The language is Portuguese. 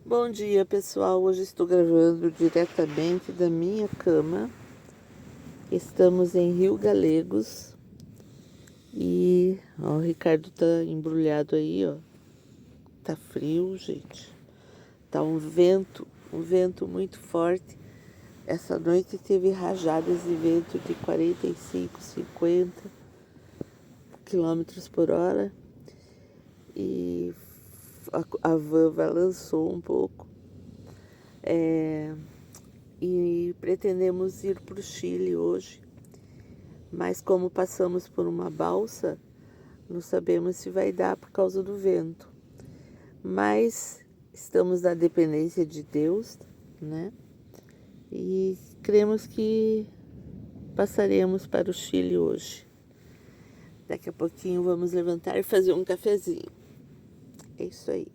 Bom dia, pessoal. Hoje estou gravando diretamente da minha cama. Estamos em Rio Galegos e ó, o Ricardo tá embrulhado aí, ó. Tá frio, gente. Tá um vento muito forte. Essa noite teve rajadas de vento de 45, 50 quilômetros por hora e a van balançou um pouco. E pretendemos ir para o Chile hoje, mas como passamos por uma balsa, não sabemos se vai dar por causa do vento. Mas estamos na dependência de Deus, né? E cremos que passaremos para o Chile hoje. Daqui a pouquinho vamos levantar e fazer um cafezinho. É isso aí.